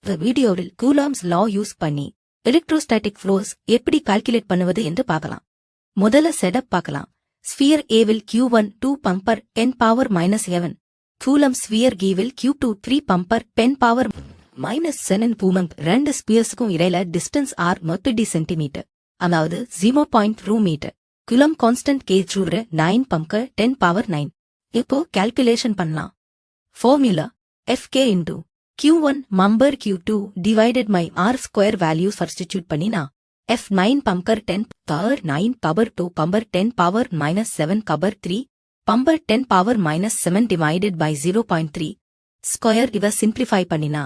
இந்த வீடியோவில் Coulomb's law use பண்ணி electrostatic flows எப்படி கால்குலேட் பண்ணுவது என்று பார்க்கலாம். முதல்ல செட்டப் பார்க்கலாம். ஸ்பியர் A வில் Q1 2 பம்பர் 10 பவர் -11. Coulomb ஸ்பியர் G வில் Q2 3 பம்பர் 10 பவர் -7 கூலம்ப். ரெண்டு ஸ்பியர்ஸுக்கும் இடையில டிஸ்டன்ஸ் r 30 சென்டிமீட்டர், அதாவது 0.2 மீட்டர். Coulomb கான்ஸ்டன்ட் K ஜூல்ல 9 பம்பர் 10 பவர் 9. இப்போ கால்குலேஷன் பண்ணலாம். ஃபார்முலா Fk into Q1 மம்பர் Q2 divided by R square value substitute பண்ணினா F9 பம்பர் 10 power 9 power 2 பம்பர் 10 power -7 பவர் 3 பம்பர் 10 power -7 divided by 0.3 square. இவ simplify பண்ணினா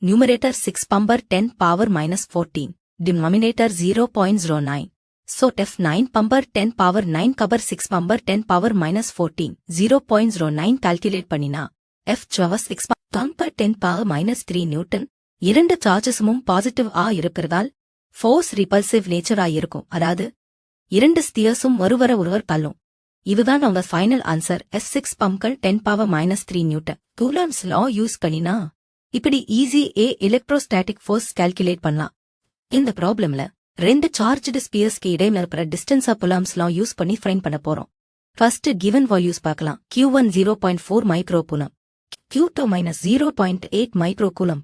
numerator 6 bumper 10 power -14 denominator 0.09. So F9 bumper 10 power 9 cover 6 bumper 10 power -14 0.09 calculate பண்ணினா F ஜவ 6 bumper 10 power -3 Newton. இரண்டு சார்ஜஸும் positive இருக்கிறதால் force repulsive நேச்சரா இருக்கும், அதாவது இரண்டு ஸ்பியர்ஸும் ஒருவர் தள்ளும். இதுதான் அவங்க final answer. F6 bumper 10 power -3 Newton. Coulomb's law use பண்ணினா இப்படி ஈஸி எலக்ட்ரோஸ்டாட்டிக் ஃபோர்ஸ் கால்குலேட் பண்ணலாம். இந்த ப்ராப்ளம்ல ரெண்டு சார்ஜ்டு ஸ்பியர்ஸ்க்கு இடையில இருக்கிற டிஸ்டன்ஸா Coulomb's law யூஸ் பண்ணி ஃபைண்ட் பண்ண போறோம். ஃபர்ஸ்ட் கிவன் வால்யூஸ் பார்க்கலாம். Q1 0.4 micro Coulomb, Q2 -0.8 micro Coulomb,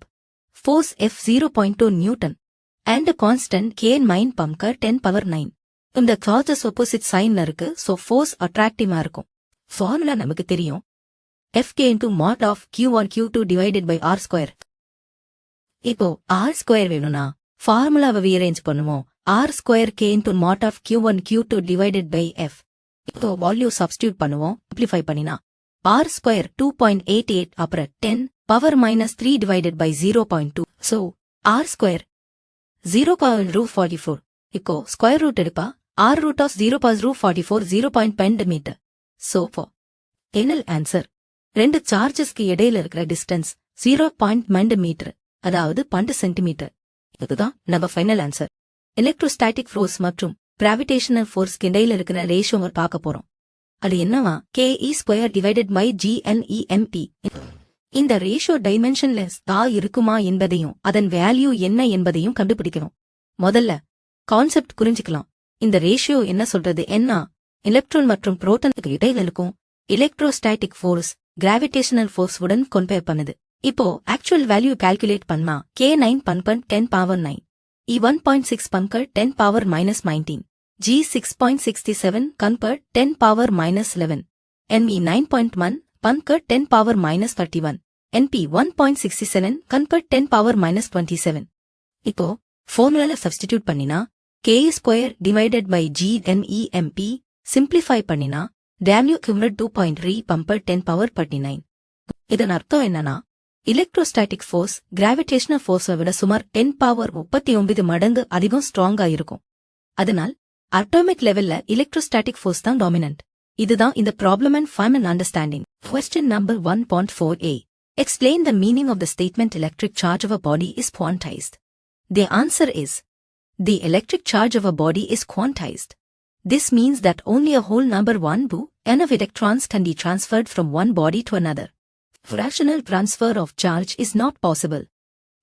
force F 0.2 Newton, and constant K 9 பம்பர் 10 power 9. இந்த சார்ஜஸ் opposite signல இருக்கு, so force attractive இருக்கும். ஃபார்முலா நமக்கு தெரியும். Fk into mod of Q1 Q2 divided by R square. இப்போ R square வேணும்னா ஃபார்முலாவை rearrange பண்ணுவோம். R square K into mod of Q1 Q2 divided by F. இப்போ வால்யூ சப்ஸ்டியூட் பண்ணுவோம். சிம்பிளிஃபை பண்ணினா R square 2.88 அப்புறம் 10 power -3 divided by 0.2. So, R square 0.44. இப்போ square root எடுப்பா R root of 0.44 0.10 meter. So, for final answer, ரெண்டு சார்ஜஸ்க்கு இடையில இருக்கிற distance 0.2 metre, அதாவது 12 சென்டிமீட்டர். இதுதான் நம்ம ஃபைனல் ஆன்சர். எலக்ட்ரோஸ்டாட்டிக் ஃபோர்ஸ் மற்றும் கிராவிடேஷனல் ஃபோர்ஸ்க்கு இடையில இருக்கிற ரேஷியோவை பார்க்க போறோம். அது என்னவா? KE square divided by GNEMP. இந்த ரேஷியோ டைமென்ஷன்லெஸ் இருக்குமா என்பதையும் அதன் வேல்யூ என்ன என்பதையும் கண்டுபிடிக்கணும். முதல்ல கான்செப்ட் புரிஞ்சுக்கலாம். இந்த ரேஷியோ என்ன சொல்றது? என்ன எலக்ட்ரான் மற்றும் புரோட்டானுக்கு இடையில இருக்கும் எலக்ட்ரோஸ்டாட்டிக் ஃபோர்ஸ் கிராவிடேஷனல் ஃபோர்ஸ் உடன் கம்பேர் பண்ணுது. இப்போ ஆக்சுவல் வேல்யூ கால்குலேட் பண்ணா K9 பம்பர் 10 power 9, E 1.6 பம்பர் 10 power -19, G 6.67 பம்பர் 10 power -11, NE 9.1 பம்பர் 10 power -31, NP 1.67 பம்பர் 10 power -27. இப்போ ஃபார்முலால சப்ஸ்டிடியூட் பண்ணினா K square divided by GNEMP. Simplify பண்ணினா W கியூமரட் 2.3 பம்பர் 10 power 39. இதன் அர்த்தம் என்னன்னா எலக்ட்ரோஸ்டாட்டிக் ஃபோர்ஸ் கிராவிடேஷனல் ஃபோர்ஸை விட சுமார் 10 power 39 மடங்கு அதிகம் ஸ்ட்ராங்கா இருக்கும். அதனால் அட்டாமிக் லெவல்ல எலக்ட்ரோஸ்டாட்டிக் ஃபோர்ஸ் தான் டாமினன்ட். இதுதான் இந்த problem and final understanding. Question number 1.4a. Explain the meaning of the statement electric charge of a body is quantized. The answer is, the electric charge of a body is quantized. This means that only a whole number 1 n of electrons can be transferred from one body to another. Fractional transfer of charge is not possible.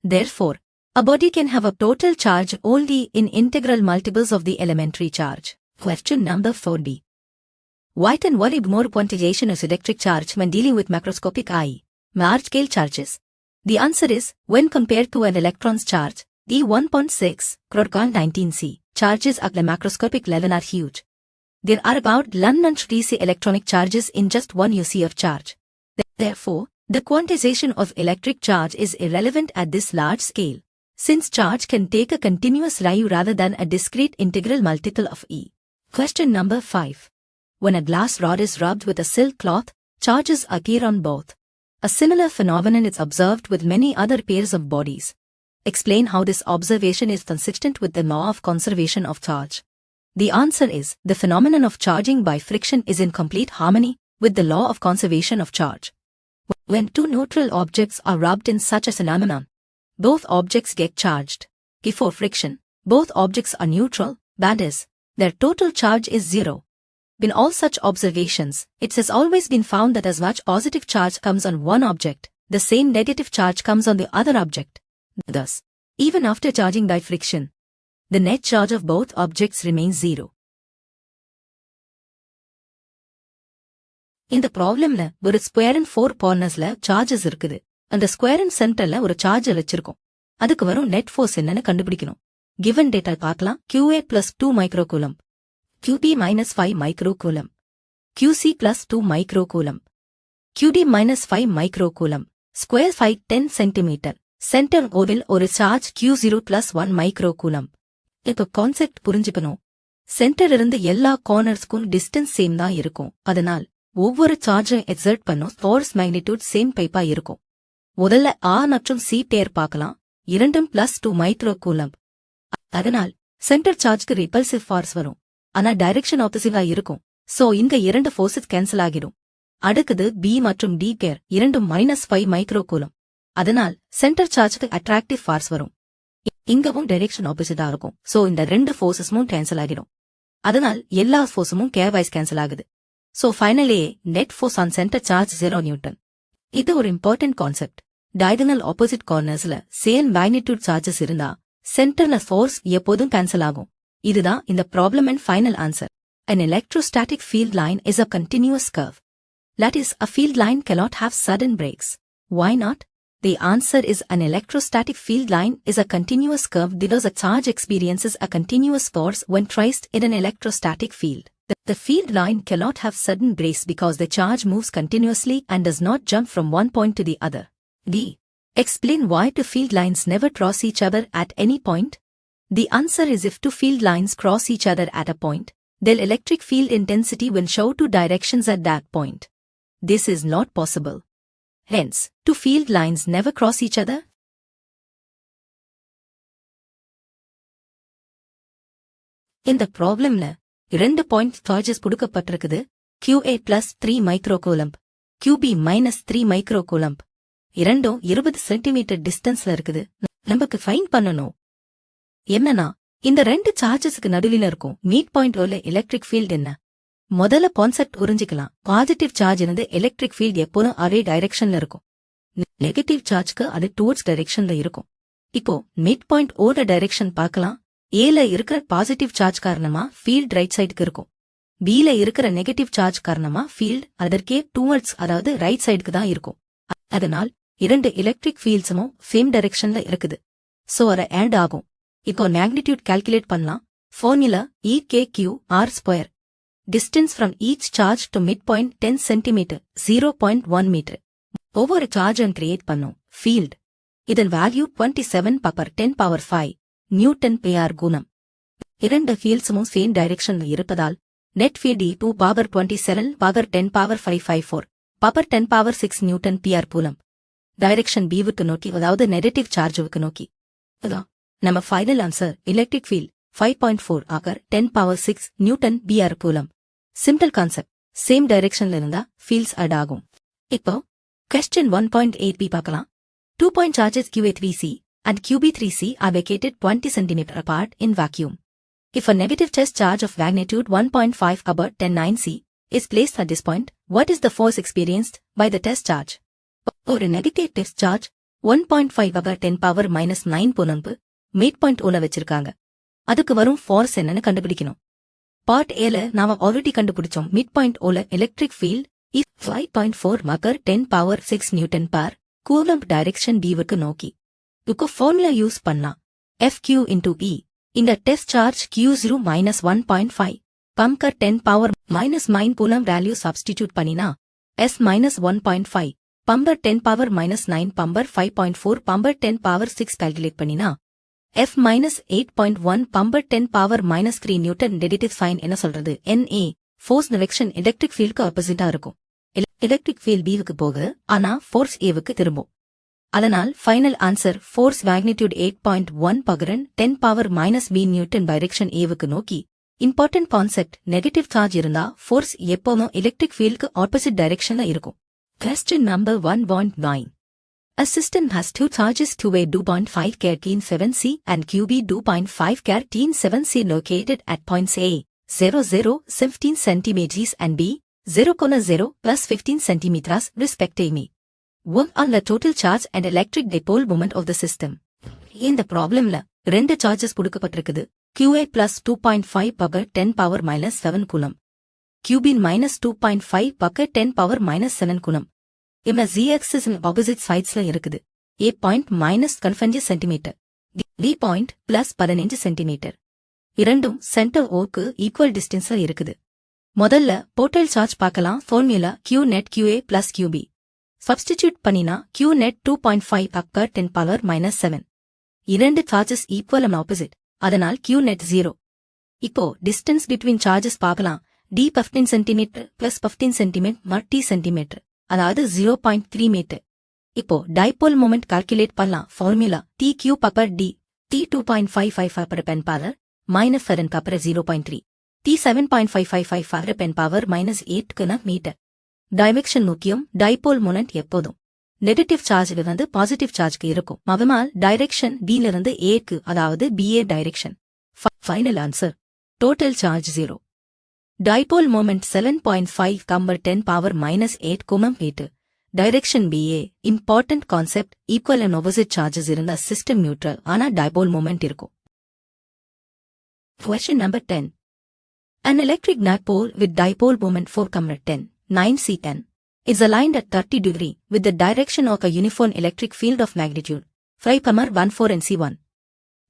Therefore, a body can have a total charge only in integral multiples of the elementary charge. Question number 4b. Write and worry more quantization of electric charge when dealing with macroscopic i, large-scale charges. The answer is, when compared to an electron's charge, the 1.6 crocon 19c charges at the macroscopic level are huge. There are about 130 electronic charges in just one UC of charge. Therefore, the quantization of electric charge is irrelevant at this large scale, since charge can take a continuous value rather than a discrete integral multiple of E. Question number 5. When a glass rod is rubbed with a silk cloth, charges appear on both. A similar phenomenon is observed with many other pairs of bodies. Explain how this observation is consistent with the law of conservation of charge. The answer is, the phenomenon of charging by friction is in complete harmony with the law of conservation of charge. When two neutral objects are rubbed in such a phenomenon, both objects get charged. Before friction, both objects are neutral, that is, their total charge is 0. In all such observations, it has always been found that as much positive charge comes on one object, the same negative charge comes on the other object. Thus, even after charging by friction, the net charge of both objects remains 0. இந்த ப்ராப்ளம்ல ஒரு square and 4 கார்னர்ஸ்ல charges இருக்குது. அந்த square and சென்டர்ல ஒரு charge வச்சிருக்கோம். அதுக்கு வரும் நெட் ஃபோர்ஸ் என்னன்னு கண்டுபிடிக்கணும். கிவன் டேட்டா பார்க்கலாம். QA plus 2 microcoulomb, QB minus 5 microcoulomb, QC plus 2 microcoulomb, QD minus 5 microcoulomb, square 5 10 cm, center ஓவில் ஒரு சார்ஜ் Q0 plus 1 microcoulomb. இப்போ கான்செப்ட் புரிஞ்சுக்கணும். சென்டர் இருந்து எல்லா கார்னர்ஸ்க்கும் டிஸ்டன்ஸ் சேம் தான் இருக்கும். அதனால் ஒவ்வொரு சார்ஜை எக்ஸர்ட் பண்ணும் ஃபோர்ஸ் மேக்னிடியூட் சேம் பைப்பா இருக்கும். முதல்ல R மற்றும் C பேர் பார்க்கலாம். இரண்டும் plus 2 microcoulomb. அதனால் சென்டர் சார்ஜ்க்கு ரிபல்சிவ் ஃபார்ஸ் வரும். ஆனா டைரக்ஷன் ஆப்போசிட்டா இருக்கும். சோ இங்க இரண்டு ஃபோர்ஸஸ் கேன்சல் ஆகிடும். அடுத்தது B மற்றும் D பேர் இரண்டும் -5 microcoulomb. அதனால் சென்டர் சார்ஜ்க்கு அட்ராக்டிவ் ஃபார்ஸ் வரும். இங்கவும் டைரக்ஷன் ஆப்போசிட்டா இருக்கும். சோ இந்த ரெண்டு ஃபோர்ஸஸும் கேன்சல் ஆகிடும். அதனால் எல்லா ஃபோர்ஸும் கேர்வைஸ் கேன்சல் ஆகுது. So finally net force on centre charge 0 newton. இது ஒரு இம்பார்ட்டன்ட் கான்செப்ட். டயகனல் ஆப்போசிட் கார்னர்ஸ்ல சேம் மேக்னிடியூட் சார்ஜஸ் இருந்தா சென்டர்ல ஃபோர்ஸ் எப்போதும் கேன்சல் ஆகும். இதுதான் இந்த problem and final answer. An electrostatic field line is a continuous curve. That is, a field line cannot have sudden breaks. Why not? The answer is an electrostatic field line is a continuous curve because a charge experiences a continuous force when traced in an electrostatic field. The field line cannot have sudden breaks because the charge moves continuously and does not jump from one point to the other. D. Explain why two field lines never cross each other at any point. The answer is if two field lines cross each other at a point, their electric field intensity will show two directions at that point. This is not possible. Hence, two field lines never cross each other. இந்த ப்ராப்ளம்ல இரண்டு point charges கொடுக்கப்பட்டிருக்குது. QA plus 3 microcoulomb, QB minus 3 microcoulomb. இரண்டும் 20 centimetre டிஸ்டன்ஸ்ல இருக்குது. நமக்கு find பண்ணணும் என்னன்னா இந்த ரெண்டு சார்ஜஸ்க்கு நடுவில் இருக்கும் மீட் பாயிண்ட் உள்ள எலக்ட்ரிக் ஃபீல்ட் என்ன. முதல்ல கான்செப்ட் புரிஞ்சுக்கலாம். பாசிட்டிவ் சார்ஜ் இருந்து எலக்ட்ரிக் ஃபீல்ட் எப்போதும் அதே டைரக்ஷன்ல இருக்கும். நெகட்டிவ் சார்ஜ்க்கு அது டுவர்ட்ஸ் டைரக்ஷன்ல இருக்கும். இப்போ மிட் பாயிண்ட் ஓட டைரக்ஷன் பார்க்கலாம். ஏல இருக்கிற பாசிட்டிவ் சார்ஜ் காரணமா ஃபீல்ட் ரைட் சைடுக்கு இருக்கும். பில இருக்கிற நெகட்டிவ் சார்ஜ் காரணமா ஃபீல்ட் அதற்கே டுவர்ட்ஸ் அதாவது ரைட் சைடுக்கு தான் இருக்கும். அதனால் இரண்டு எலக்ட்ரிக் ஃபீல்ட்ஸும் சேம் டைரக்ஷன்ல இருக்குது. சோ அத ஆட் ஆகும். இப்போ மேக்னிடியூட் கால்குலேட் பண்ணலாம். Formula EKQ_R². Distance from each charge to midpoint 10 cm, 0.1 meter. ஒவ்வொரு சார்ஜும் கிரியேட் பண்ணும் ஃபீல்ட். இதன் வேல்யூ 27×10⁵ நியூட்டன் பெர் குணம். இரண்டு ஃபீல்ட்ஸும் சேம் டைரக்ஷன்ல இருப்பதால் net field E2×27×10⁵54×10⁶ newton per coulomb. Direction Bவுக்கு நோக்கி, அதாவது நெகட்டிவ் சார்ஜுக்கு நோக்கி. அதான் நம்ம final answer. Electric field 5.4×10⁶ newton per coulomb. Simple concept. Same டைரக்ஷன்ல இருந்தா ஃபீல்ட்ஸ் ஆட் ஆகும். இப்போ question 1.8b பார்க்கலாம். 2 point charges QA3C and QB3C are vacated 20 cm apart in vacuum. If a negative test charge of magnitude 1.5 about 10⁹C is placed at this point, what is the force experienced by the test charge? ஒரு negative test charge 1.5×10⁻⁹ Coulomb mid point ஓல வச்சிருக்காங்க. அதுக்கு வரும் force என்னன்னு கண்டுபிடிக்கணும். Part ஏல நாம already கண்டுபிடிச்சோம். மிட் பாயிண்ட் ஓல electric field 5.4×10⁶ newton per coulomb direction Bவுக்கு நோக்கி. இதுக்கு ஃபார்முலா யூஸ் பண்ணா FQ×E. இந்த டெஸ்ட் சார்ஜ் Q0 -1.5 பம்கர் 10⁻⁻9 கூலம் வேல்யூ சப்ஸ்டிடியூட் பண்ணினா S -1.5 பம்பர் 10⁻⁻9 பம்பர் 5.4 பம்பர் 10⁻6 கால்குலேட் பண்ணினா F -8.1 பம்பர் 10⁻3 நியூட்டன். நெகட்டிவ் சைன் என்ன சொல்றது? NA ஃபோர்ஸ் டைரக்ஷன் எலக்ட்ரிக் ஃபீல்டுக்கு ஆப்போசிட்டா இருக்கும். எலக்ட்ரிக் ஃபீல்ட் Bவுக்கு போக, ஆனா ஃபோர்ஸ் Aவுக்கு திரும்பும். அதனால் final answer force magnitude 8.1×10⁻⁻B newton direction Aவுக்கு நோக்கி. Important concept. நெகட்டிவ் சார்ஜ் இருந்தா ஃபோர்ஸ் எப்போதும் எலக்ட்ரிக் ஃபீல்டுக்கு ஆப்போசிட் டைரக்ஷன்ல இருக்கும். Question number 1.9. A system has two charges QA 2.5 × 7C and QB 2.5 × 7C located at points A 0, 15 cm and B 0, plus 15 cm respectively. Work on the total charge and electric dipole moment of the system. இந்த ப்ராப்ளம்ல ரெண்டு charges கொடுக்கப்பட்டிருக்குது. QA plus 2.5 power 10 power minus 7 Coulomb. QB minus 2.5 power 10 power minus 7 Coulomb. இம்ம Z-axis opposite sidesல இருக்குது. A point minus 15 cm. B point plus 15 cm. இரண்டும் centre ஓக்கு equal டிஸ்டன்ஸ்ல இருக்குது. முதல்ல போட்டல் charge பார்க்கலாம். Formula Q net QA plus QB. Substitute பண்ணினா Q net 2.5 power 10 power minus 7. இரண்டு charges equal and opposite. அதனால் Q net 0. இப்போ டிஸ்டன்ஸ் பிட்வீன் சார்ஜஸ் பார்க்கலாம். D 15 cm plus 15 cm T cm. அதாவது 0.3 மீட்டர். இப்போ டைபோல் மொமெண்ட் கால்குலேட் பண்ணலாம். Formula TQ power D. T 2.55 power 10 power minus 7 power 0.3. T 7.555 power 10 power minus 8 க்குன metre. Direction முக்கியம். Dipole moment எப்போதும் negative சார்ஜ்ல இருந்து positive சார்ஜ்க்கு இருக்கும். மவமால் direction D ல இருந்து A க்கு, அதாவது BA direction. Final answer total charge 0. Dipole moment 7.5 கம்பர் 10 power minus 8 Coulomb metre. Direction BA. Important concept. Equal and opposite charges இருந்தா சிஸ்டம் நியூட்ரல், ஆனா டைபோல் மொமெண்ட் இருக்கும். Question number 10. An electric dipole with dipole moment 4,10, 9C10 is aligned at 30 degree with the direction of a uniform electric field of magnitude 5,14 and C1.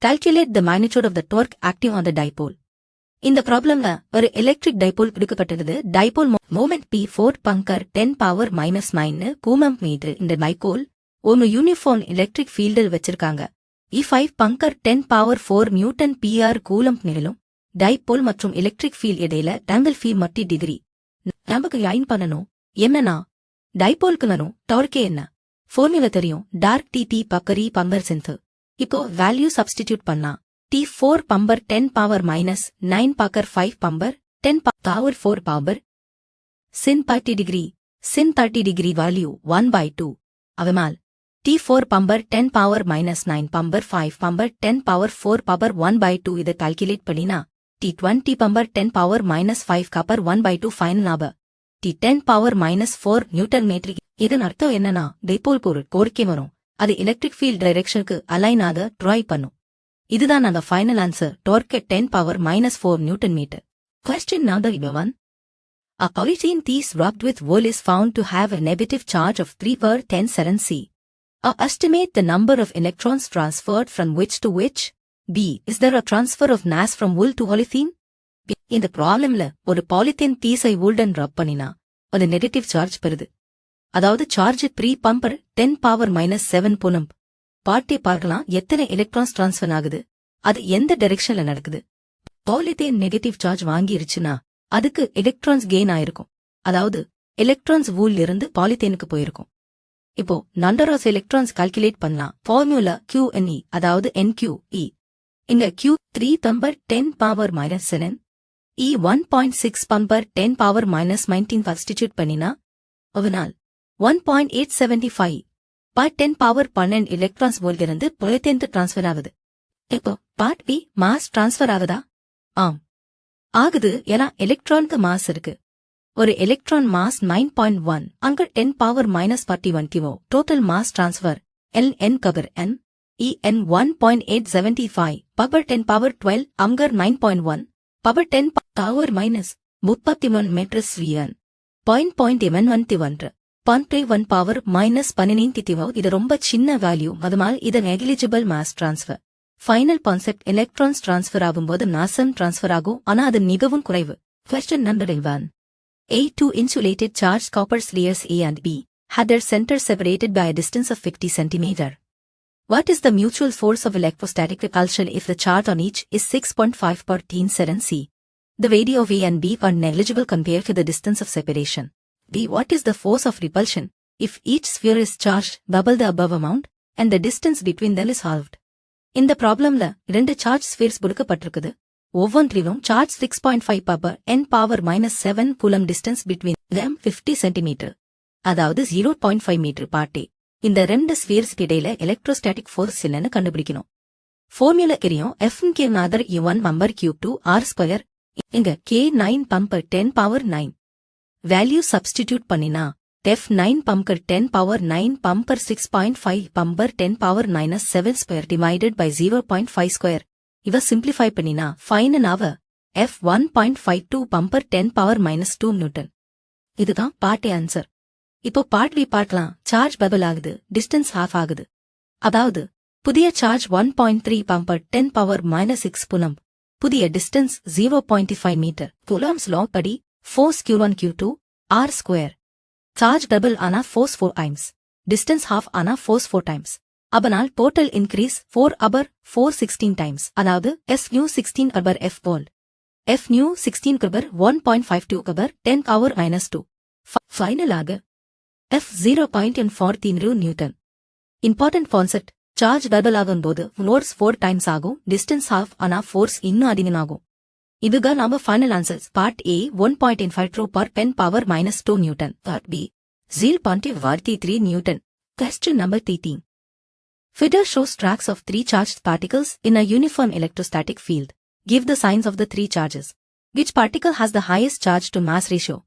Calculate the magnitude of the torque acting on the dipole. இந்த ப்ராப்ளம்ல ஒரு electric dipole கொடுக்கப்பட்டிருது. Dipole moment P4 பங்கர் 10 power minus 9 Coulomb metre. இந்த dipole ஒரு uniform electric ஃபீல்டில் வச்சிருக்காங்க. E5 பங்கர் 10 power 4 நியூட்டன் PR Coulomb நிகழும். டைபோல் மற்றும் எலக்ட்ரிக் ஃபீல்ட் இடையில டாங்கிள் ஃபீ மட்டி டிகிரி. நமக்கு லைன் பண்ணணும். என்னன்னா டைபோல்க்கு வரும் டார்க்கே என்ன? ஃபார்முலா தெரியும். டார்க் TT பக்கரி பம்பர் சென்சர். இப்போ வேல்யூ சப்ஸ்டிடியூட் பண்ணா T4 பம்பர் 10 power minus 9 பக்கர் 5 பம்பர் 10 power 4 power sin 30 degree. sin 30 degree value 1/2. அவமால் T4 பம்பர் 10 power minus 9 பம்பர் 5 பம்பர் 10 power 4 பவர் 1/2. இதை கால்குலேட் பண்ணினா T20 பம்பர் 10 power minus 5 கப்பர் 1/2 ஃபைனல் ஆப T10 power minus 4 newton metre. இதன் அர்த்தம் என்னன்னா டைபோல் ஒரு கோரிக்கை வரும். அது எலக்ட்ரிக் ஃபீல்ட் டைரக்ஷனுக்கு அலைன் ஆக ட்ரை பண்ணும். இதுதான் அந்த final answer. Torque 10 power minus 4 newton metre. Question number 11. A polyethylene piece rubbed with wool is found to have a negative charge of 3/10 C. Estimate the number of electrons transferred from which to which. B. Is there a transfer of mass from wool to polyethylene? இந்த ப்ராப்ளம்ல ஒரு polythene பீஸை woolடன் ரப் பண்ணினா அது negative charge பெறுது. அதாவது charge 3 பம்பர் 10 power minus 7 Coulomb. பாட்டே பார்க்கலாம். எத்தனை எலக்ட்ரான்ஸ் டிரான்ஸ்ஃபர் ஆகுது, அது எந்த டைரக்ஷன்ல நடக்குது. பாலித்தீன் நெகட்டிவ் சார்ஜ் வாங்கிருச்சுன்னா அதுக்கு எலக்ட்ரான்ஸ் கெயின் ஆயிருக்கும். அதாவது எலக்ட்ரான்ஸ் வூல் இருந்து பாலித்தீனுக்கு போயிருக்கும். இப்போ நம்பர் ஆஃப் எலக்ட்ரான்ஸ் கால்குலேட் பண்ணலாம். ஃபார்முலா QNE, அதாவது NQE. இந்த Q 3 பம்பர் 10 power minus 7 E 1.6 பம்பர் 10 power minus 19 சப்ஸ்டிடியூட் பண்ணினா அதனால் 1.875 பார்ட் 10 power 12 எலக்ட்ரான்ஸ் வோல்ட் இருந்து பாலித்தீனுக்கு டிரான்ஸ்ஃபர் ஆகுது. இப்போ பார்ட் B மாஸ் டிரான்ஸ்ஃபர் ஆகுதா? ஆம் ஆகுது. ஏன்னா எலக்ட்ரானுக்கு மாஸ் இருக்கு. ஒரு எலக்ட்ரான் மாஸ் 9.1 அங்க 10 power minus 41 kilo. Total mass transfer LN கவர் N EN 1.875 பவர் 10 power 12 அங்க 9.1 power 10 power minus 31 metres VN 0.1 1 power minus 12 kilo. இது ரொம்ப சின்ன வேல்யூ. அதனால் இது negligible mass transfer. Final concept electrons transfer ஆகும்போது மாசம் டிரான்ஸ்ஃபர் ஆகும். ஆனா அது மிகவும் குறைவு. Question number 11. A2 insulated charged copper layers A and B had their centers separated by a distance of 50 cm. What is the mutual force of electrostatic repulsion if the charge on each is 6.5/10 C? The value of A and B are negligible compared to the distance of separation. B. What is the force of repulsion if each sphere is charged double the above amount and the distance between them is halved? இந்த ப்ராப்ளம்ல ரெண்டு charge spheres கொடுக்கப்பட்டிருக்குது. ஒவ்வொன்றிலும் charge 6.5 power n power minus 7 Coulomb distance between them 50 cm. அதாவது 0.5 metre பாட்டே. இந்த ரெண்டு Spears இடையில electrostatic force என்னன்னு கண்டுபிடிக்கணும். ஃபார்முலா தெரியும். F K நாதர் E1 பம்பர் Q2 R². இங்க K 9 பம்பர் 10 power 9. வேல்யூ சப்ஸ்டிடியூட் பண்ணினா F9 pump कर 10 power 9 pump per 6.5 pump per 10 power minus 7 square divided by 0.5 square. இவ simplify பண்ணினா ஃபைனல் ஆவ F1.52 pump per 10 power minus 2 Newton. இதுதான் part A answer. இப்போ part B பார்க்கலாம். சார்ஜ் பபிள் ஆகுது, distance half ஆகுது. அதாவது புதிய charge 1.3 pump per 10 power minus 6 Coulomb. புதிய டிஸ்டன்ஸ் 0.5 மீட்டர். Coulomb's law படி force Q1 Q2 R square. Charge double ஆனா force 4 times. Distance half ஆனா force 4 times. அதனால் total increase 4 upper 416 times. அதாவது S new 16 upper F ball. F new 16 upper 1.52 upper 10 power minus 2. Final ஆக F 0.14 Newton. Important concept. Charge double ஆகும்போது force 4 times ஆகும். Distance half ஆனா force இன்னும் அதிகமாகும். இதுதான் நம்ம final answers. Part A 1.53 per 10 power minus 2 Newton. Part B 0.13 Newton. Question number 13. Figure shows tracks of 3 charged particles in a uniform electrostatic field. Give the signs of the 3 charges. Which particle has the highest charge to mass ratio?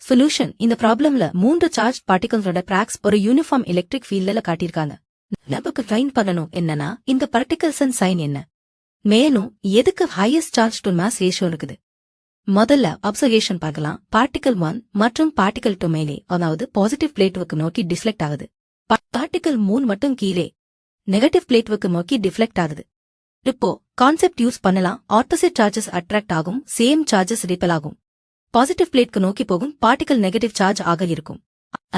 Solution. இந்த ப்ராப்ளம்ல 3 charged particleஸோட tracks ஒரு uniform electric fieldல காட்டியிருக்காங்க. நமக்கு find பண்ணணும் என்னன்னா இந்த particles sign என்ன? மேலும் எதுக்கு highest charge to mass ratio இருக்குது? முதல்ல அப்சர்வேஷன் பார்க்கலாம். பார்ட்டிகல் 1 மற்றும் பார்ட்டிகல் 2 மேலே, அதாவது பாசிட்டிவ் பிளேட்வுக்கு நோக்கி டிஃப்ளெக்ட் ஆகுது. பார்ட்டிகல் 3 மட்டும் கீழே நெகட்டிவ் பிளேட்வுக்கு நோக்கி டிஃப்ளெக்ட் ஆகுது. இப்போ கான்செப்ட் யூஸ் பண்ணலாம். ஆப்போசிட் சார்ஜஸ் அட்ராக்ட் ஆகும், சேம் சார்ஜஸ் ரிப்பல் ஆகும். பாசிட்டிவ் பிளேட்க்கு நோக்கி போகும் பார்ட்டிகல் நெகட்டிவ் சார்ஜ் ஆக இருக்கும்.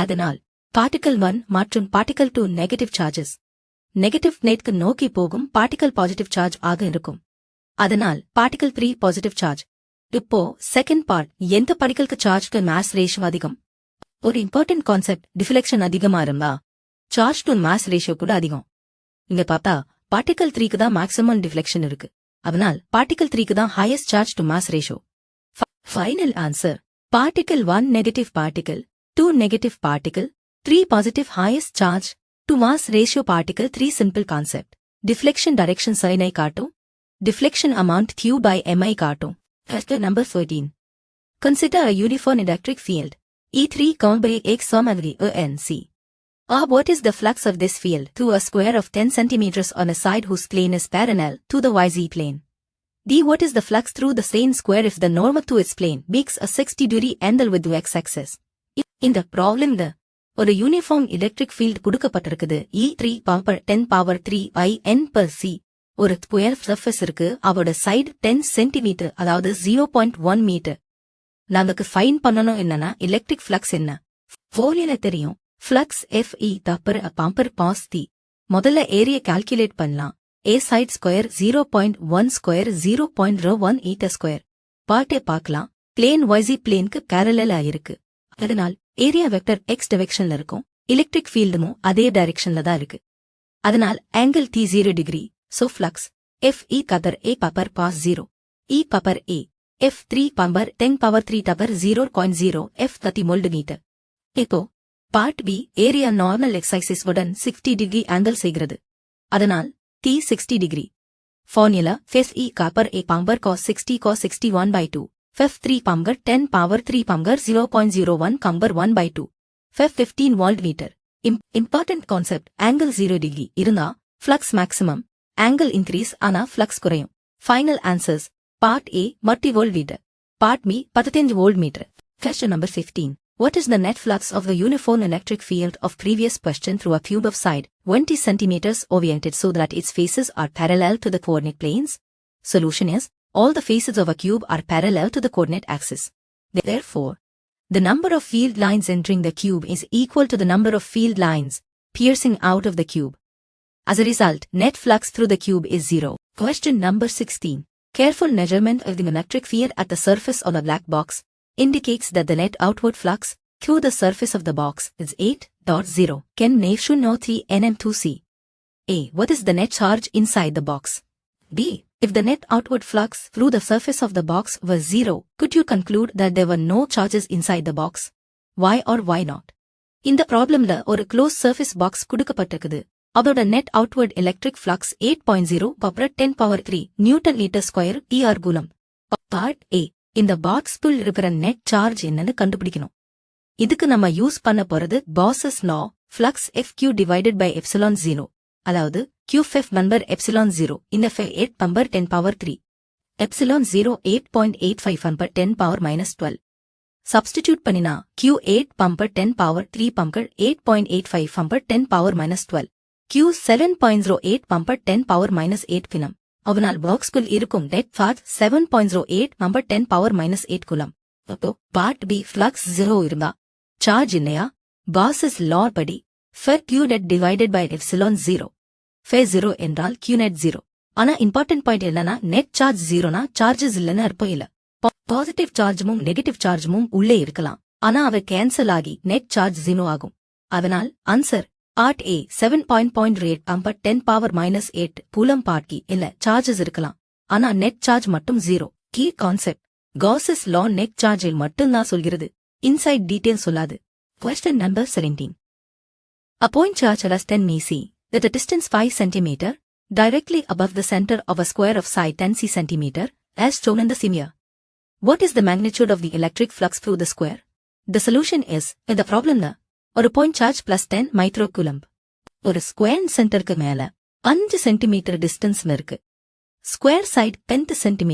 அதனால் பார்ட்டிகல் 1 மற்றும் பார்ட்டிகல் 2 நெகட்டிவ் சார்ஜஸ். நெகட்டிவ் பிளேட்க்கு நோக்கி போகும் பார்ட்டிகல் பாசிட்டிவ் சார்ஜ் ஆக இருக்கும். அதனால் பார்ட்டிகல் 3 பாசிட்டிவ் சார்ஜ். இப்போ செகண்ட் பார்ட், எந்த பார்ட்டிகலுக்கு சார்ஜ்க்கு மாஸ் ரேஷியோ அதிகம்? ஒரு இம்பார்ட்டன்ட் கான்செப்ட், டிஃப்ளெக்ஷன் அதிகமா இருந்தா சார்ஜ் டு மாஸ் ரேஷியோ கூட அதிகம். இங்க பார்த்தா பார்ட்டிகல் 3க்கு தான் மேக்ஸிமம் டிஃப்ளெக்ஷன் இருக்கு. அதனால் பார்ட்டிகல் 3க்கு தான் highest charge to mass ratio. Final answer particle 1 negative particle, 2 negative particle, 3 positive highest charge to mass ratio particle 3 simple concept. Deflection direction sign ஐ காட்டும். Deflection amount Q by M ஐ காட்டும். Question number 13. Consider a uniform electric field. E3 by X summary ENC. What is the flux of this field through a square of 10 cm on a side whose plane is parallel to the YZ plane? D. What is the flux through the same square if the normal to its plane makes a 60° angle with the x-axis? In the problem ஒரு uniform electric field கொடுக்கப்பட்டிருக்குது. E3 power 10 power 3 by n per c. ஒரு square surface இருக்கு. அவரோட side 10 centimetre, அதாவது 0.1 metre. நமக்கு find பண்ணணும் என்னன்னா electric flux என்ன? ஃபோர்முலா தெரியும். ஃப்ளக்ஸ் FE தப்பர் பம்பர் பாஸ் தி. முதல்ல ஏரியா கால்குலேட் பண்ணலாம். A சைட் ஸ்கொயர் 0.1 ஸ்கொயர் 0.01 மீட்டர் ஸ்கொயர். பார்ட்டே பார்க்கலாம். பிளேன் YZ பிளேனுக்கு பேரலல் ஆயிருக்கு. அதனால் ஏரியா வெக்டர் x டைரக்ஷன்ல இருக்கும். எலக்ட்ரிக் ஃபீல்டும் அதே டைரக்ஷன்ல தான் இருக்கு. அதனால் angle t 0°. So flux FE கதர் A பவர் பாஸ் 0. E power A. F3 power 10 power 3 டவர் 0.0 F 30 மோல்டு மீட்டர். இப்போ part B area normal axis உடன் 60° ஆங்கிள் செய்கிறது. அதனால் t 60°. ஃபார்முலா FE கப்பர் A power cos 60 cos 61/2. F3 பம்பர் 10 power 3 பம்பர் 0.01 கம்பர் 1/2. F 15 volt meter. Important concept, angle 0° இருந்தா flux maximum, angle increase ஆனா flux குறையும். Final answers, part A multi volt meter, part B 15 volt meter. Question number 15. What is the net flux of the uniform electric field of previous question through a cube of side 20 cm oriented so that its faces are parallel to the coordinate planes? Solution is, all the faces of a cube are parallel to the coordinate axis. Therefore, the number of field lines entering the cube is equal to the number of field lines piercing out of the cube. As a result, net flux through the cube is 0. Question number 16. Careful measurement of the electric field at the surface of a black box indicates that the net outward flux through the surface of the box is 8.0 Ken Nation 3 nm2c. A. What is the net charge inside the box? B. If the net outward flux through the surface of the box was 0, could you conclude that there were no charges inside the box? Why or why not? இந்த ப்ராப்ளம்ல ஒரு close surface box கொடுக்கப்பட்டிருக்குது. அதோட net outward electric flux 8.0 power 10 power 3 newton metre square ER coulomb. Part A. இந்த பாக்ஸ்க்குள் இருக்கிற net charge என்னன்னு கண்டுபிடிக்கணும். இதுக்கு நம்ம யூஸ் பண்ண போறது Gauss's law flux FQ divided by epsilon 0 அதாவது QF நம்பர் epsilon 0 இந்த F 8 number 10 power 3 epsilon 0 8.85 number 10 power minus 12 substitute பண்ணினா Q 8 பம்பர் 10 power 3 பம்பர் 8.85 பம்பர் 10 power minus 12 Q 7.08 பம்பர் 10 power minus 8 பினம் அவனால் பாக்ஸ்குள் இருக்கும் net charge 7.08 number 10 power minus 8 கூலம் அப்போ part B flux 0 இருந்தா charge இல்லையா Gauss's law படி F Q net divided by epsilon 0 F 0 என்றால் Q net 0 ஆனா இம்பார்ட்டன்ட் பாயிண்ட் என்னன்னா நெட் சார்ஜ் 0னா சார்ஜஸ் இல்லன்னு அர்த்தம் இல்ல பாசிட்டிவ் சார்ஜும் நெகட்டிவ் சார்ஜும் உள்ளே இருக்கலாம் ஆனா அவை கேன்சல் ஆகி நெட் சார்ஜ் 0 ஆகும் அதனால் ஆன்சர் பார்ட் A 7.08 பம்பர் 10 பவர் மைனஸ் 8 கூலம் பார்ட் கி இல்ல சார்ஜஸ் இருக்கலாம் ஆனா நெட் சார்ஜ் மட்டும் 0 key concept Gauss's law net சார்ஜில் மட்டும்தான் சொல்கிறது இன்சைட் டீடைல் சொல்லாது Question number 17. A point charge less than me C, at a distance 5 cm, directly above the center of a square of side 10 cm, as shown in the figure. What is the magnitude of the electric flux through the square? The solution is, in the problem ஒரு point charge plus 10 microcoulomb. ஒரு square centerக்கு மேல 5 cm distance இருக்கு. Square side 10 cm.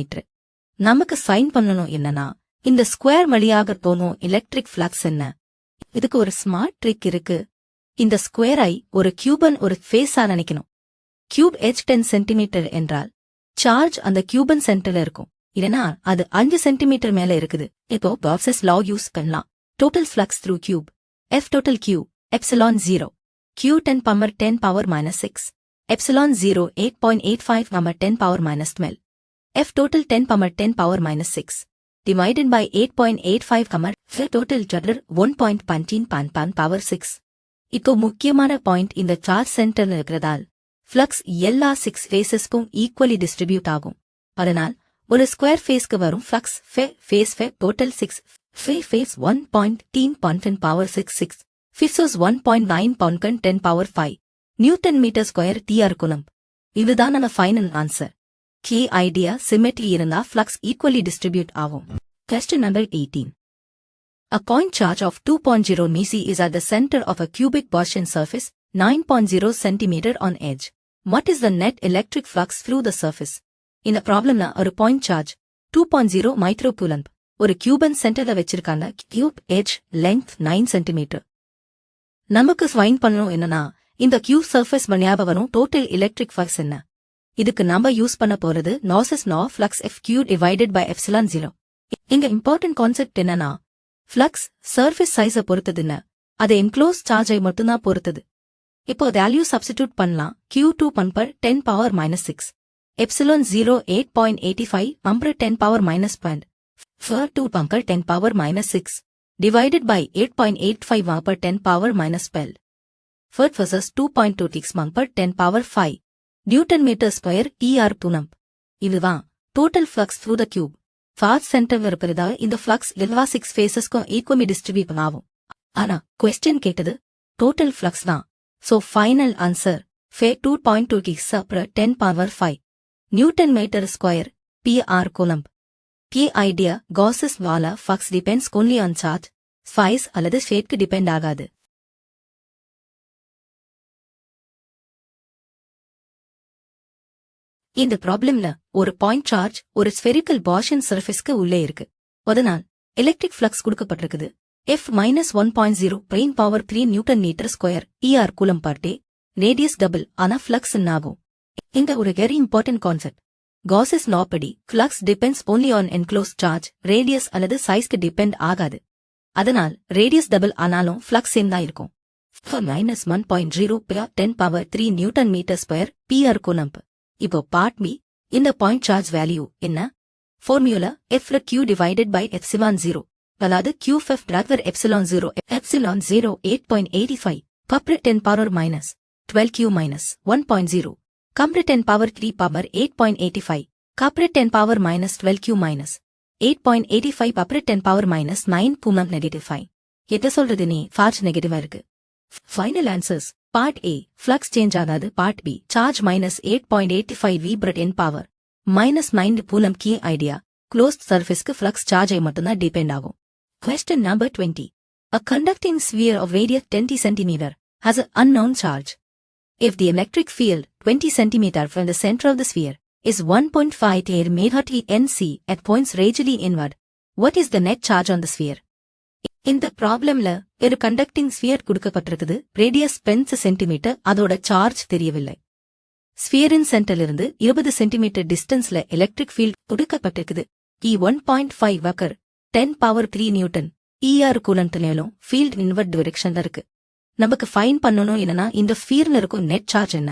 நமக்கு sign பண்ணணும் என்னன்னா, இந்த square வழியாக போகும் எலக்ட்ரிக் ஃப்ளக்ஸ் என்ன? இதுக்கு ஒரு ஸ்மார்ட் ட்ரிக் இருக்கு. இந்த ஸ்கொயரை ஒரு கியூபன் ஒரு ஃபேஸா நினைக்கணும். கியூப் எச் 10 சென்டிமீட்டர் என்றால் சார்ஜ் அந்த கியூபன் சென்டர்ல இருக்கும். இல்லனா அது 5 சென்டிமீட்டர் மேல இருக்குது. இப்போ Gauss's law யூஸ் பண்ணலாம். Total flux through cube F total Q epsilon 0 Q 10 power 10 power minus 6 epsilon 0 8.85 power 10 power minus 12 F total 10 power 10 power minus 6 divided by 8.85 F total total 1.15 pan power 6 இப்போ முக்கியமான point இந்த charge சென்டர்ல இருக்கிறதால் flux எல்லா 6 ஃபேஸஸ்க்கும் equally distribute ஆகும் அதனால் ஒரு square ஃபேஸ்க்கு வரும் flux face total 6 face 1.10 power 6 ஃபிஃப்ஸோஸ் 1.9 10 power 5 newton metre square TR coulomb இதுதான் நம்ம final answer key idea symmetry இருந்தா ஃப்ளக்ஸ் ஈக்குவலி டிஸ்ட்ரிபியூட் ஆகும் Question number 18. A point charge of 2.0 mC is at the center of a cubic Gaussian surface, 9.0 cm on edge. What is the net electric flux through the surface? In the problem ஒரு point charge 2.0 microcoulomb ஒரு cuban centerல வச்சிருக்காங்க cube edge length 9 cm. நமக்கு find பண்ணணும் என்னன்னா இந்த cube surface வழியாக வரும் total electric flux என்ன? இதுக்கு நாம யூஸ் பண்ண போறது Gauss's law flux FQ divided by epsilon 0. இங்க இம்பார்ட்டன்ட் கான்செப்ட் என்னன்னா ஃப்ளக்ஸ் சர்ஃபேஸ் சைஸை பொறுத்ததுன்னு அது என்க்ளோஸ் சார்ஜை மட்டும்தான் பொறுத்தது இப்போ வேல்யூ சப்ஸ்டிடியூட் பண்ணலாம் Q2 பம்பர் 10 பவர் மைனஸ் 6 epsilon 0 8.85 பம்பர் 10 பவர் மைனஸ் 12 2 பம்பர் 10 பவர் மைனஸ் 6 divided by 8.85 பம்பர் 10 பவர் மைனஸ் 12 versus 2.26 பம்பர் 10 power 5 newton metre square TR coulomb இதுதான் total flux through the cube ஃபார்த் சென்டர்ல இருப்பதா இந்த ஃப்ளக்ஸ் எல்லா 6 ஃபேஸஸ்க்கும் ஈக்குவலி டிஸ்ட்ரிபியூட் ஆகும் ஆனா கொஸ்டின் கேட்டது டோட்டல் ஃப்ளக்ஸ் தான் so final answer 2.26 10 power 5 newton metre square PR coulomb key idea Gauss's law flux depends only on charge size அல்லது ஷேப்க்கு டிபெண்ட் ஆகாது இந்த ப்ராப்ளம்ல ஒரு பாயிண்ட் சார்ஜ் ஒரு ஸ்பெரிக்கல் Gaussian சர்ஃபேஸ்க்கு உள்ளே இருக்கு அதனால் எலக்ட்ரிக் ஃப்ளக்ஸ் கொடுக்கப்பட்டிருக்குது F-1.0 பிரைன் power 3 newton metre square ER coulomb பார்ட்டே ரேடியஸ் டபுள் ஆனா ஃப்ளக்ஸ் ஆகும் இந்த ஒரு very important concept Gauss's law படி flux depends only on enclosed charge radius அல்லது சைஸ்க்கு டிபெண்ட் ஆகாது அதனால் ரேடியஸ் டபுள் ஆனாலும் ஃப்ளக்ஸ் சேம் தான் இருக்கும் -1.0 10 power 3 newton metre square PR coulomb இப்போ பார்ட் B இந்த பாயிண்ட் சார்ஜ் வேல்யூ என்ன formula F Q divided by epsilon 0 அதாவது QF டிராக்வர் epsilon 0 8.85 power 10 power minus 12 Q minus 1.0 கம்பர் 10 பவர் 3 பவர் 8.85 கம்பர் 10 power minus 12 Q minus 8.85 power 10 power minus 9 coulomb negative 5 எதை சொல்றது நீ சார்ஜ் நெகட்டிவா இருக்கு final answers part A flux change ஆகாது பார்ட் B சார்ஜ் -8.85 V பர் 10 power -9 Coulomb key idea closed சர்ஃபேஸ்க்கு ஃப்ளக்ஸ் சார்ஜை மட்டும்தான் டிபெண்ட் ஆகும் Question number 20. A conducting sphere of radius 20 cm has an unknown charge. If the electric field 20 cm from the center of the sphere is 1.58 MHz NC at points radially inward, what is the net charge on the sphere? இந்த ப்ராப்ளம்ல ஒரு conducting sphere கொடுக்கப்பட்டிருக்குது. Radius 10 centimetre, அதோட charge தெரியவில்லை. ஸ்பியரின் சென்டரிலிருந்து 20 centimetre டிஸ்டன்ஸ்ல electric field கொடுக்கப்பட்டிருக்குது. 1.5 வக்கர் 10³ நியூட்டன் கூலண்ட்லயும் ஃபீல்ட் இன்வர்ட் டிரெக்ஷன்ல இருக்கு. நமக்கு ஃபைன் பண்ணணும் என்னன்னா இந்த ஸ்பியர்ல இருக்கும் நெட் சார்ஜ் என்ன.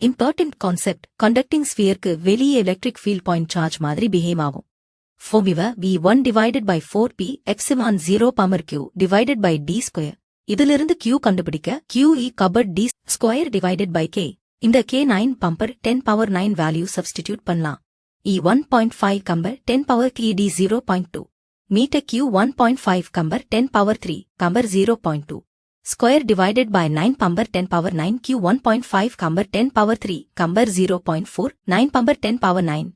இம்பார்ட்டன்ட் கான்செப்ட், கண்டக்டிங் ஸ்பியருக்கு வெளியே எலக்ட்ரிக் ஃபீல்ட் பாயிண்ட் சார்ஜ் மாதிரி பிஹேவ் ஆகும். Formula V1 divided by 4p epsilon 0 power q divided by d square. இதிலிருந்து q கண்டுபிடிக்க QE covered d square divided by k. இந்த k 9 பம்பர் 10⁻9 value substitute பண்ணலாம். E 1.5 கம்பர் 10⁻3 d 0.2. மீட்டர் q 1.5 கம்பர் 10⁻3 கம்பர் 0.2. Square divided by 9 பம்பர் 10⁻9 q 1.5 கம்பர் 10⁻3 கம்பர் 0.4. 9 பம்பர் 10⁻9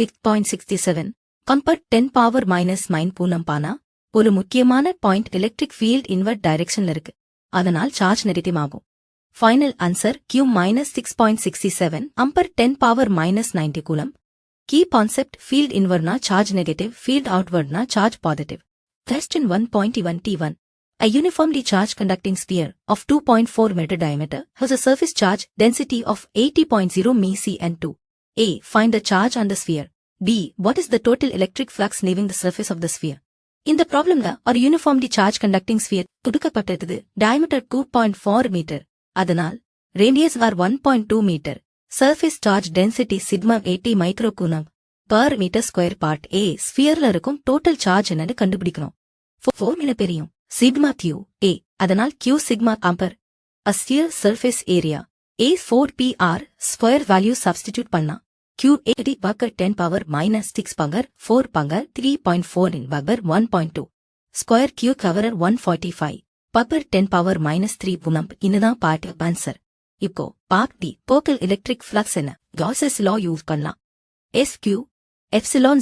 6.67. கம்பர் 10⁻−9 கூலம்பானா ஒரு முக்கியமான பாயிண்ட் எலக்ட்ரிக் ஃபீல்ட் இன்வர்ட் டைரக்ஷன்ல இருக்கு. அதனால் சார்ஜ் நெகட்டிவ் ஆகும். ஃபைனல் ஆன்சர் Q-6.67 அம்பர் 10⁻−90 கூலம். கீ கான்செப்ட், ஃபீல்ட் இன்வர்ட்னா சார்ஜ் நெகட்டிவ், ஃபீல்ட் அவுட்வர்ட்னா charge positive. Question 1.21. A uniformly charged conducting sphere of 2.4 meter diameter has a surface charge density of 80.0 mC and 2. A. Find the charge on the sphere. B. What is the total electric flux leaving the surface of the sphere? இந்த ப்ராப்ளம்ல ஒரு uniformly charge conducting sphere கொடுக்கப்பட்டிருக்குது. Diameter 2.4 metre, அதனால் radius R 1.2 metre. Surface charge density sigma 80 micro coulomb per metre square. Part A, ஸ்பியர்ல இருக்கும் total charge என்னன்னு கண்டுபிடிக்கணும். Formula தெரியும், சிக்மா கியூ ஏ, அதனால் கியூ சிக்மா ஆம்பர். A sphere surface area A 4pr square value substitute பண்ணா Q 80 பக்கர் 10⁻−6 பங்கர் 4 பங்கர் 3.4 இன் பக்கர் 1.2 ஸ்கொயர் Q கவரர் 145 பக்கர் 10⁻−3 புலம். இன்னுதான் பார்ட் ஆன்சர். இப்போ பார்ட் டி, போக்கல் எலக்ட்ரிக் ஃப்ளக்ஸ் என்ன. காஸஸ் லா யூஸ் பண்ணலாம். SQ epsilon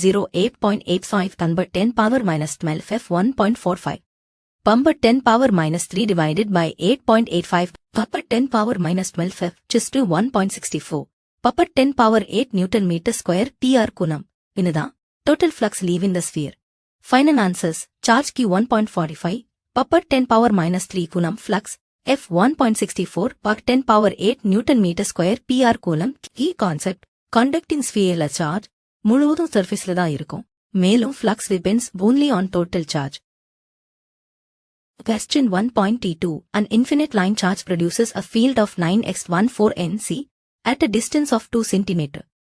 0 8.85 convert 10⁻12 f 1.45 பம்பர் 10⁻3 divided by 8.85 பப்பர் 10⁻12 f just to 1.64 பப்பர் 10⁸ newton metre square PR coulomb. இன்னுதான் total flux leaving the sphere. Final answers: charge Q 1.45 பப்பர் 10⁻3 coulomb, flux F 1.64 பக் 10⁸ newton metre square PR coulomb. Key concept, conducting ஸ்பியர்ல charge முழுவதும் சர்ஃபேஸ்ல தான் இருக்கும். மேலும் flux depends only on total charge. Question 1.22. An infinite line charge produces a field of 9x14 nc at a distance of 2 cm.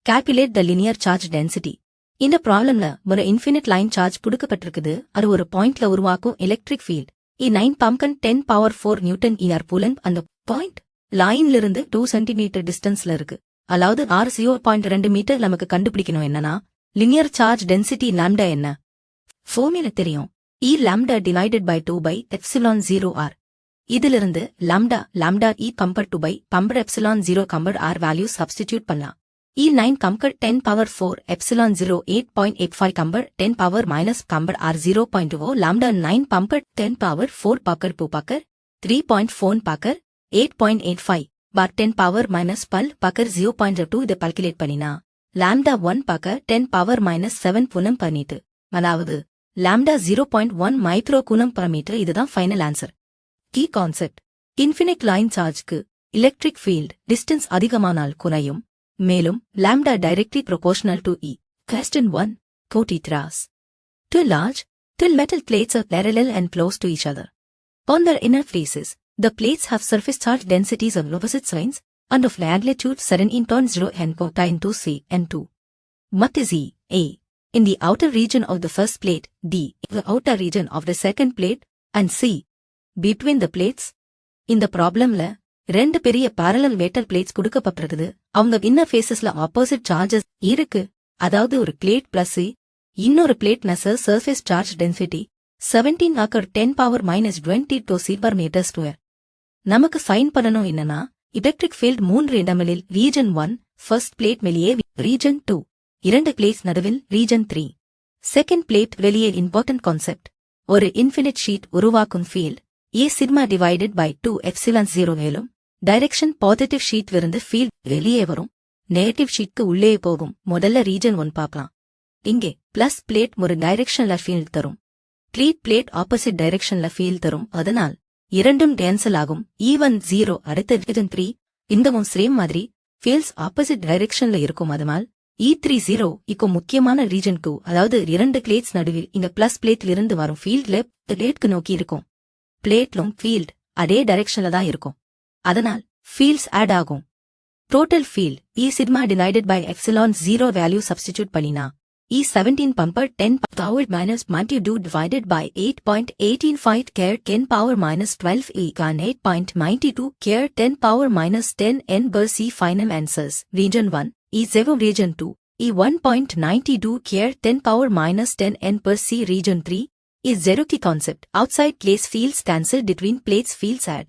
Calculate the linear charge density. இந்த ப்ராப்ளம்ல ஒரு infinite line charge கொடுக்கப்பட்டிருக்குது. அது ஒரு பாயிண்ட்ல உருவாக்கும் electric field E9 பம்கன் 10⁴ Newton ER புலன். அந்த point லைன்ல இருந்து 2 சென்டிமீட்டர் டிஸ்டன்ஸ்ல இருக்கு. அதாவது 0.2 மீட்டர். நமக்கு கண்டுபிடிக்கணும் என்னன்னா லினியர் சார்ஜ் டென்சிட்டி லாம்டா என்ன. ஃபார்முலா தெரியும், E lambda divided by 2 by epsilon 0 r. இதிலிருந்து lambda E compared to by bumper epsilon 0 compared r value substitute பண்ணலாம். E9 compared 10⁴ epsilon 0 8.85 compared 10⁻- compared r 0.2 lambda 9 compared 10⁴ பக்கர் 2 பக்கர் 3.4 பக்கர் 8.85 பார் 10⁻- பக்கர் 0.2. இதை கால்குலேட் பண்ணினா lambda 1 பக்கர் 10⁻−7 புலம் பண்ணிட்டு, அதாவது lambda 0.1 micro coulomb per metre. இதுதான் final answer. Key concept, infinite line சார்ஜ்க்கு எலக்ட்ரிக் ஃபீல்ட் டிஸ்டன்ஸ் அதிகமானால் குறையும். மேலும் lambda directly proportional to E. Question 1. Quote. Two large, two metal plates are parallel and close to each other. On their inner faces, the plates have surface charge densities of opposite signs and of magnitude 17.0 and cosine 2c and 2. What is E? A. In the outer region of the first plate, D. In the outer region of the second plate, and C. Between the plates. இந்த ப்ராப்ளம்ல ரெண்டு பெரிய parallel metal plates கொடுக்கப்பட்டிருக்குது. அவங்க inner ஃபேஸஸ்ல opposite charges இருக்கு. அதாவது ஒரு plate plus இன்னொரு plate நெசர் surface charge density 17 ஆக்கர் 10⁻−20 c per meter square. நமக்கு ஃபைன் பண்ணணும் என்னன்னா எலக்ட்ரிக் ஃபீல்ட் 3 இடங்களில் ரீஜன் 1 ஃபர்ஸ்ட் பிளேட் வெளியே, ரீஜன் 2 2 பிளேட்ஸ் நடுவில், ரீஜன் 3 செகண்ட் பிளேட் வெளியே. இம்பார்ட்டன்ட் கான்செப்ட், ஒரு இன்ஃபினிட் ஷீட் உருவாக்கும் field E sigma divided by 2 epsilon 0 மேலும் டைரக்ஷன் பாசிட்டிவ் ஷீட் விருந்து ஃபீல்ட் வெளியே வரும், நெகட்டிவ் ஷீட்க்கு உள்ளே போகும். முதல்ல ரீஜன் 1 பார்க்கலாம். இங்கே பிளஸ் பிளேட் ஒரு டைரக்ஷன்ல ஃபீல்ட் தரும், பிளேட் ஆப்போசிட் டைரக்ஷன்ல ஃபீல்ட் தரும். அதனால் இரண்டும் கேன்சல் ஆகும். E1 0 அடுத்த ரீஜன் 3 இந்தவும் சேம் மாதிரி ஃபீல்ட்ஸ் ஆப்போசிட் டைரக்ஷன்ல இருக்கும். அதனால் E3 0 இக்கு முக்கியமான ரீஜன் 2, அதாவது இரண்டு பிளேட்ஸ் நடுவில் இந்த பிளஸ் பிளேட்ல இருந்து வரும் ஃபீல்ட் லெஃப்ட் பிளேட்க்கு நோக்கி இருக்கும். பிளேட்லும் ஃபீல்ட் அதே டைரக்ஷன்ல தான் இருக்கும். அதனால் ஃபீல்ட்ஸ் ஆட் ஆகும். Total field E sigma divided by epsilon 0 value substitute பண்ணினா E17 பம்பர் 10 power minus magnitude divided by 8.185 care 10 power minus 12 equal 8.92 care 10 power minus 10 n per C. Final answers. Region 1 E0, Region 2 E1.92 care 10 power minus 10 n per C. Region 3 is 0 key concept. Outside place fields cancel, between plates fields add.